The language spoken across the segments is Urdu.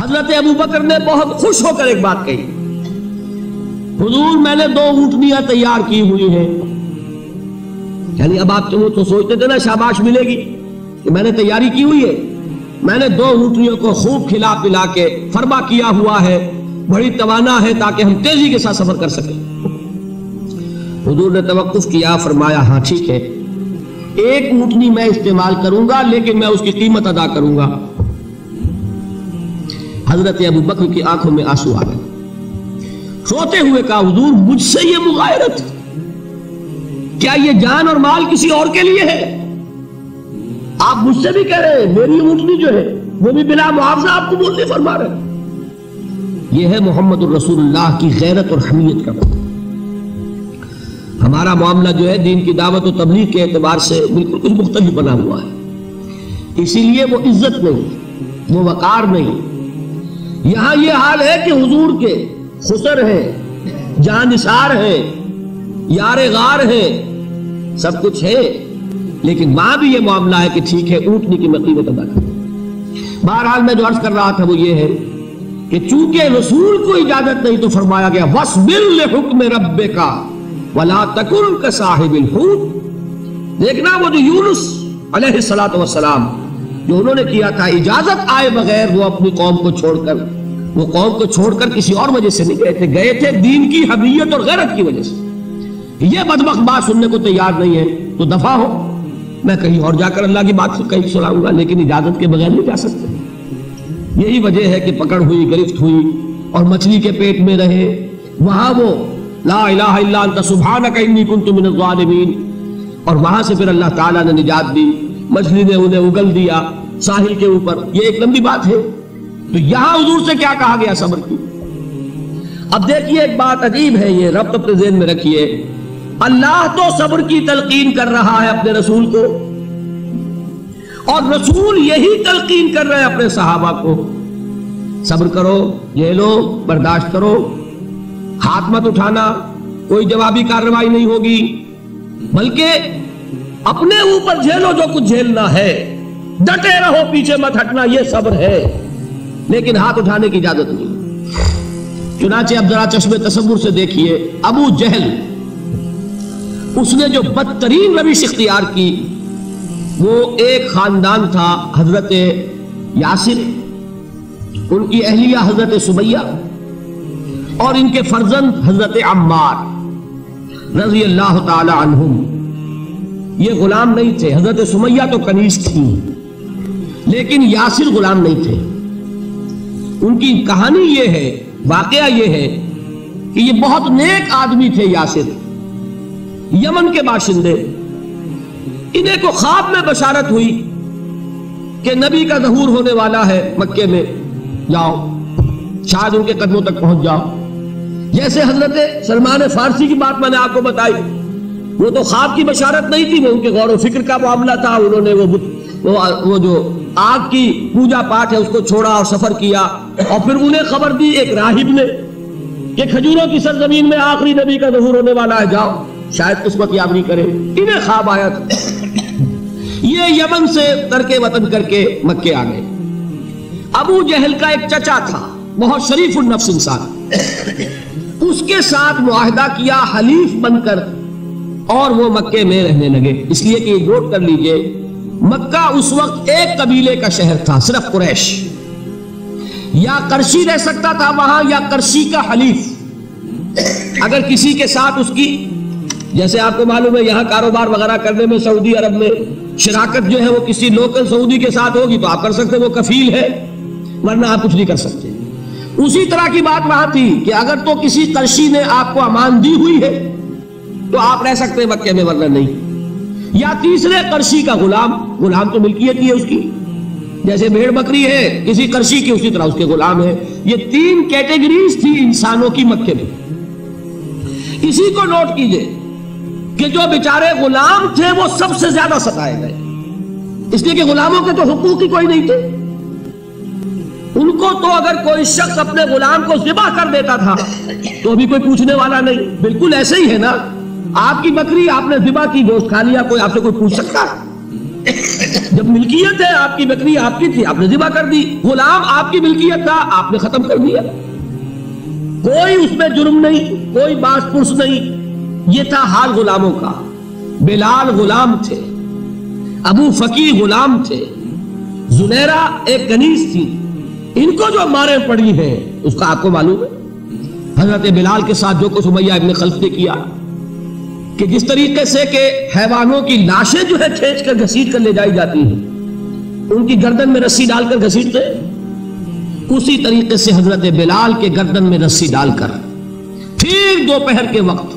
حضرت ابو بکر نے بہت خوش ہو کر ایک بات کہی، حضور میں نے 2 اونٹنیاں تیار کی ہوئی ہیں. یعنی اب آپ تو سوچتے تھے نا شاباش ملے گی کہ میں نے تیاری کی ہوئی ہے. میں نے 2 اونٹنیوں کو خوب کھلا پلا کے فرما کیا ہوا ہے، بڑی توانا ہے تاکہ ہم تیزی کے ساتھ سفر کر سکیں. حضور نے توقف کیا، فرمایا ہاں ٹھیک ہے، 1 اونٹنی میں استعمال کروں گا لیکن میں اس کی قیمت ادا کروں گا. حضرت ابو بکر کی آنکھوں میں آنسو آ گئے. روتے ہوئے کہا حضور مجھ سے یہ مغایرت، کیا یہ جان اور مال کسی اور کے لیے ہے؟ آپ مجھ سے بھی کہہ رہے ہیں میری اونٹنی جو ہے وہ بھی بلا معاوضہ آپ کو بولنے فرما رہے ہیں. یہ ہے محمد الرسول اللہ کی غیرت اور حمیت کا مطلب. ہمارا معاملہ جو ہے دین کی دعوت و تبلیغ کے اعتبار سے بالکل کچھ مختلف بنا ہوا ہے. اسی لیے وہ عزت نہیں، وہ وقار نہیں. یہاں یہ حال ہے کہ حضور کے خسر ہیں، جان نثار ہیں، یار غار ہیں، سب کچھ ہے، لیکن وہاں بھی یہ معاملہ ہے کہ ٹھیک ہے اونٹنی کی میں قیمت ادا کروں. بہرحال میں جو عرض کر رہا تھا وہ یہ ہے کہ چونکہ رسول کو اجازت نہیں تو فرمایا گیا وَاصْبِرْ لِحُکْمِ رَبِّكَ وَلَا تَكُنْ كَصَاحِبِ الْحُوتِ. دیکھنا وہ جو یونس علیہ السلام جو انہوں نے کیا تھا اجازت آئے بغیر وہ اپنی قوم کو چھوڑ کر، وہ قوم کو چھوڑ کر کسی اور وجہ سے نہیں گئے تھے دین کی حمیت اور غیرت کی وجہ سے. یہ بدبخت بات سننے کو تیار نہیں ہے تو دفع ہو، میں کہیں اور جا کر اللہ کی بات کہیں سناؤں گا، لیکن اجازت کے بغیر نہیں جا سکتے. یہی وجہ ہے کہ پکڑ ہوئی، گرفت ہوئی اور مچھلی کے پیٹ میں رہے. وہاں وہ لا الہ الا انت سبحانک انی کنت من الظالمین، اور وہاں سے پھر اللہ تعالیٰ نے نجات دی، مچھلی نے انہیں اگل دیا ساحل کے اوپر. یہ ایک لمبی بات ہے. تو یہاں حضور سے کیا کہا گیا؟ صبر کی. اب دیکھیے ایک بات عجیب ہے، یہ ربط اپنے ذہن میں رکھیے. اللہ تو صبر کی تلقین کر رہا ہے اپنے رسول کو، اور رسول یہی تلقین کر رہے ہیں اپنے صحابہ کو. صبر کرو، جھیلو، برداشت کرو، ہاتھ مت اٹھانا، کوئی جوابی کارروائی نہیں ہوگی، بلکہ اپنے اوپر جھیلو جو کچھ جھیلنا ہے، ڈٹے رہو، پیچھے مت ہٹنا، یہ صبر ہے. لیکن ہاتھ اٹھانے کی اجازت نہیں. چنانچہ اب ذرا چشم تصور سے دیکھیے ابو جہل، اس نے جو بدترین روش اختیار کی، وہ ایک خاندان تھا حضرت یاسر، ان کی اہلیہ حضرت سمیہ، اور ان کے فرزند حضرت عمار رضی اللہ تعالی عنہم. یہ غلام نہیں تھے. حضرت سمیہ تو کنیز تھی لیکن یاسر غلام نہیں تھے. ان کی کہانی یہ ہے، واقعہ یہ ہے کہ یہ بہت نیک آدمی تھے. یاسر یمن کے باشندے، انہیں کو خواب میں بشارت ہوئی کہ نبی کا ظہور ہونے والا ہے مکے میں، جاؤ شاید ان کے قدموں تک پہنچ جاؤ. جیسے حضرت سلمان فارسی کی بات میں نے آپ کو بتائی، وہ تو خواب کی بشارت نہیں تھی، وہ ان کے غور و فکر کا معاملہ تھا. انہوں نے وہ جو آگ کی پوجا پاٹ ہے اس کو چھوڑا اور سفر کیا، اور پھر انہیں خبر دی ایک راہب نے کہ کھجوروں کی سرزمین میں آخری نبی کا ظہور ہونے والا ہے، جاؤ شاید قسمت یابی کرے. انہیں خواب آیا تھا. یہ یمن سے ترک وطن کر کے مکے آ گئے. ابو جہل کا ایک چچا تھا، بہت شریف النفس انسان، اس کے ساتھ معاہدہ کیا حلیف بن کر، اور وہ مکے میں رہنے لگے. اس لیے کہ یہ نوٹ کر لیجئے مکہ اس وقت ایک قبیلے کا شہر تھا، صرف قریش. یا قرشی رہ سکتا تھا وہاں یا قرشی کا حلیف. اگر کسی کے ساتھ اس کی، جیسے آپ کو معلوم ہے یہاں کاروبار وغیرہ کرنے میں سعودی عرب میں شراکت جو ہے وہ کسی لوکل سعودی کے ساتھ ہوگی تو آپ کر سکتے، وہ کفیل ہے، ورنہ آپ کچھ نہیں کر سکتے. اسی طرح کی بات وہاں تھی کہ اگر تو کسی قرشی نے آپ کو امان دی ہوئی ہے تو آپ رہ سکتے مکے میں، ورنہ نہیں. یا تیسرے قرشی کا غلام تو ملکیت ہی ہے اس کی، جیسے بھیڑ بکری ہے کسی قرشی کی، اسی طرح اس کے غلام ہے. یہ 3 کیٹیگریز تھی انسانوں کی مکے میں. اسی کو نوٹ کیجئے کہ جو بیچارے غلام تھے وہ سب سے زیادہ ستائے گئے، اس لیے کہ غلاموں کے تو حقوق ہی کوئی نہیں تھے. ان کو تو اگر کوئی شخص اپنے غلام کو ذبح کر دیتا تھا تو ابھی کوئی پوچھنے والا نہیں. بالکل ایسے ہی ہے نا، آپ کی بکری آپ نے ذبح کی، گوشت کھا لیا، کوئی آپ سے کوئی پوچھ سکتا ہے؟ جب ملکیت ہے، آپ کی بکری آپ کی تھی، آپ نے ذبح کر دی. غلام آپ کی ملکیت تھا، آپ نے ختم کر دیا. کوئی اس میں جرم نہیں، کوئی باس پرس نہیں. یہ تھا حال غلاموں کا. بلال غلام تھے، ابو فقی غلام تھے، زنیرہ ایک کنیز تھی. ان کو جو مارے پڑی ہیں اس کا آپ کو معلوم ہے. حضرت بلال کے ساتھ جو کچھ امیہ ابن خلف نے کیا، کہ جس طریقے سے کہ حیوانوں کی لاشیں جو ہے کھینچ کر گھسیٹ کر لے جائی جاتی ہیں، ان کی گردن میں رسی ڈال کر گھسیٹتے، اسی طریقے سے حضرت بلال کے گردن میں رسی ڈال کر پھر دوپہر کے وقت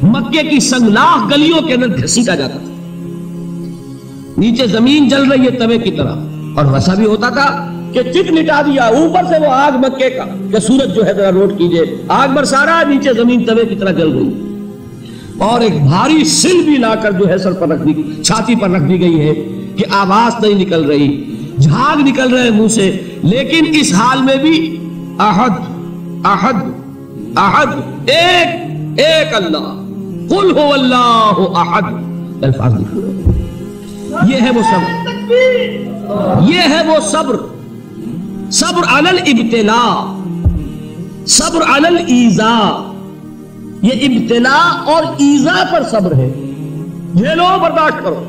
مکے کی سنگلاخ گلیوں کے اندر گھسیٹا جاتا تھا. نیچے زمین جل رہی ہے توے کی طرح، اور ویسا بھی ہوتا تھا کہ چک لٹا دیا، اوپر سے وہ آگ مکے کا کہ سورج جو ہے ذرا نوٹ کیجئے، آگ برسا رہا ہے، نیچے زمین توے کی طرح جل رہی، اور ایک بھاری سل بھی لا کر جو ہے سر پر رکھ دی، چھاتی پر رکھ دی گئی ہے کہ آواز نہیں نکل رہی، جھاگ نکل رہے منہ سے. لیکن اس حال میں بھی احد احد احد، ایک ایک اللہ، قل هو اللہ احد، الفاظ نکل رہے. یہ ہے وہ صبر، یہ ہے وہ صبر. صبر علی الابتلاء، صبر علی الایذاء. یہ ابتلاء اور ایذاء پر صبر ہے. جھیلو، برداشت کرو،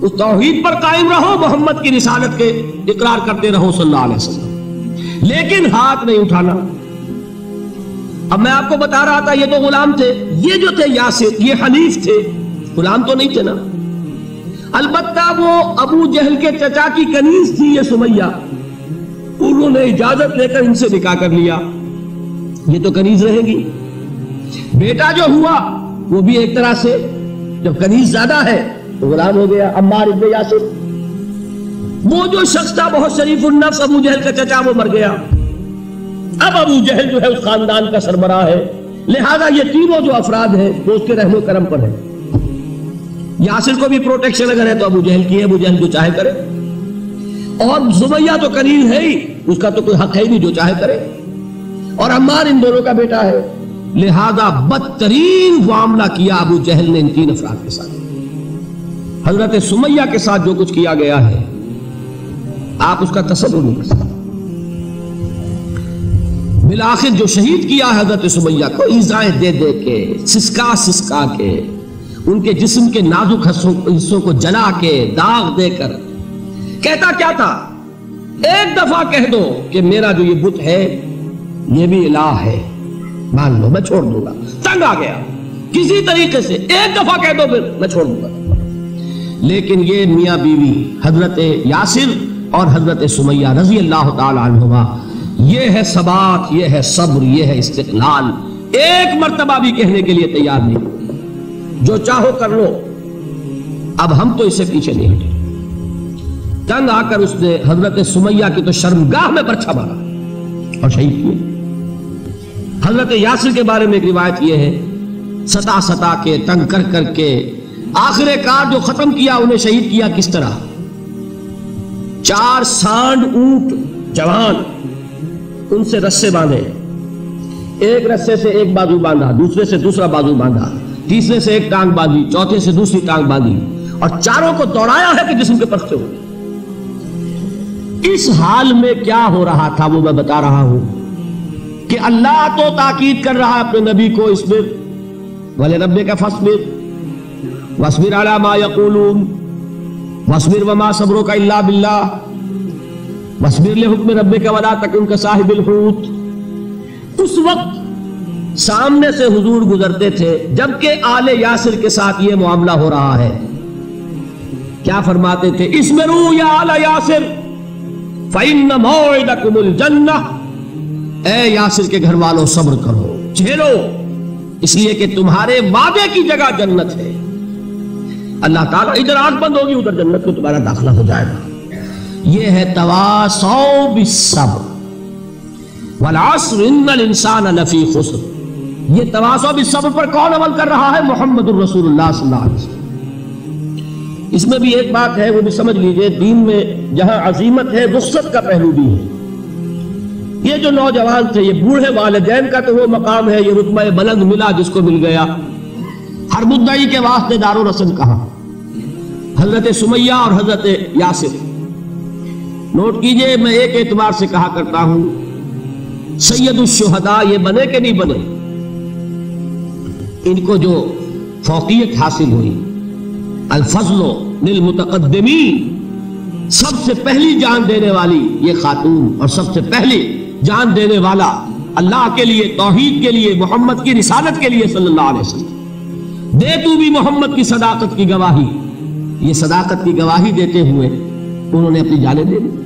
اس توحید پر قائم رہو، محمد کی رسالت کے اقرار کرتے رہو صلی اللہ علیہ وسلم، لیکن ہاتھ نہیں اٹھانا. اب میں آپ کو بتا رہا تھا یہ تو غلام تھے، یہ جو تھے یاسر، یہ حلیف تھے، غلام تو نہیں تھے نا. البتہ وہ ابو جہل کے چچا کی کنیز تھی یہ سمیہ، انہوں نے اجازت لے کر ان سے نکاح کر لیا. یہ تو کنیز رہے گی. بیٹا جو ہوا وہ بھی ایک طرح سے، جب کنیز زیادہ ہے تو غلام ہو گیا، عمار ابن یاسر. وہ جو شخص تھا بہت شریف النفس ابو جہل کا چچا، وہ مر گیا. اب ابو جہل جو ہے اس خاندان کا سربراہ ہے، لہذا یہ تینوں جو افراد ہیں وہ اس کے رحم و کرم پر ہیں. یاسر کو بھی پروٹیکشن اگر ہے تو ابو جہل کی ہے، ابو جہل جو چاہے کرے، اور سمیہ تو کنیز ہے ہی، اس کا تو کوئی حق ہے ہی نہیں، جو چاہے کرے. اور عمار ان دونوں کا بیٹا ہے، لہذا بدترین معاملہ کیا ابو جہل نے ان تین افراد کے ساتھ. حضرت سمیہ کے ساتھ جو کچھ کیا گیا ہے آپ اس کا تصور نہیں کر سکتے. بالآخر جو شہید کیا حضرت سمیہ کو ایذائیں دے دے کے، سسکا سسکا کے، ان کے جسم کے نازک حصوں کو جلا کے، داغ دے کر. کہتا کیا تھا؟ ایک دفعہ کہہ دو کہ میرا جو یہ بت ہے یہ بھی الہ ہے، مان لو، میں چھوڑ دوں گا. تنگ آ گیا، کسی طریقے سے ایک دفعہ کہہ دو پھر میں چھوڑ دوں گا. لیکن یہ میاں بیوی حضرت یاسر اور حضرت سمیہ رضی اللہ تعالی عنہما، یہ ہے ثبات، یہ ہے صبر، یہ ہے استقلال. ایک مرتبہ بھی کہنے کے لیے تیار نہیں، جو چاہو کر لو، اب ہم تو اس سے پیچھے نہیں ہٹے. تنگ آ کر اس نے حضرت سمیہ کی تو شرمگاہ میں برچھا مارا اور شہید کیے. حضرت یاسر کے بارے میں ایک روایت یہ ہے، ستا ستا کے، تنگ کر کر کے، آخر کار جو ختم کیا، انہیں شہید کیا کس طرح؟ 4 سانڈ اونٹ جوان، ان سے رسے باندھے، ایک رسے سے ایک بازو باندھا، دوسرے سے دوسرا بازو باندھا، تیسرے سے ایک ٹانگ باندھی، چوتھے سے دوسری ٹانگ باندھی، اور چاروں کو دوڑایا ہے کہ جسم کے پرکھتے ہو. اس حال میں کیا ہو رہا تھا وہ میں بتا رہا ہوں کہ اللہ تو تاکید کر رہا ہے اپنے نبی کو، اصبر وَلِرَبِّكَ فَاصْبِرْ وَاصْبِرْ عَلَى مَا يَقُولُونَ وَاصْبِرْ وَمَا صَبْرُكَ إِلَّا بِاللَّهِ وَاصْبِرْ لِحُكْمِ رَبِّكَ وَلَا تَكُنْ كَصَاحِبِ الْحُوتِ. اس وقت سامنے سے حضور گزرتے تھے جبکہ آل یاسر کے ساتھ یہ معاملہ ہو رہا ہے. کیا فرماتے تھے؟ اصبروا یا آل یاسر فَإِنَّ مَوْعِدَكُمُ الْجَنَّةُ، اے یاسر کے گھر والوں صبر کرو، جھیلو، اس لیے کہ تمہارے وعدے کی جگہ جنت ہے. اللہ تعالیٰ ادھر آنکھ بند ہوگی، ادھر جنت کو تمہارا داخلہ ہو جائے گا. یہ ہے تواصوا بالصبر والعصر ان الانسان لفی خسر. یہ تواصوا بالصبر پر کون عمل کر رہا ہے؟ محمد الرسول اللہ صلی اللہ علیہ وسلم. اس میں بھی ایک بات ہے، وہ بھی سمجھ لیجئے، دین میں جہاں عظیمت ہے رخصت کا پہلو بھی ہے. یہ جو نوجوان تھے، یہ بوڑھے والدین کا تو وہ مقام ہے، یہ رتبہ بلند ملا جس کو مل گیا. ہر مدعی کے واسطے دار و رسن کہا، حضرت سمیہ اور حضرت یاسر. نوٹ کیجئے، میں ایک اعتبار سے کہا کرتا ہوں سید الشہداء یہ بنے کہ نہیں بنے، ان کو جو فوقیت حاصل ہوئی، الفضل للمتقدمین، سب سے پہلی جان دینے والی یہ خاتون اور سب سے پہلی جان دینے والا اللہ کے لیے، توحید کے لیے، محمد کی رسالت کے لیے صلی اللہ علیہ وسلم. دے تو بھی محمد کی صداقت کی گواہی. یہ صداقت کی گواہی دیتے ہوئے انہوں نے اپنی جانیں دے دی.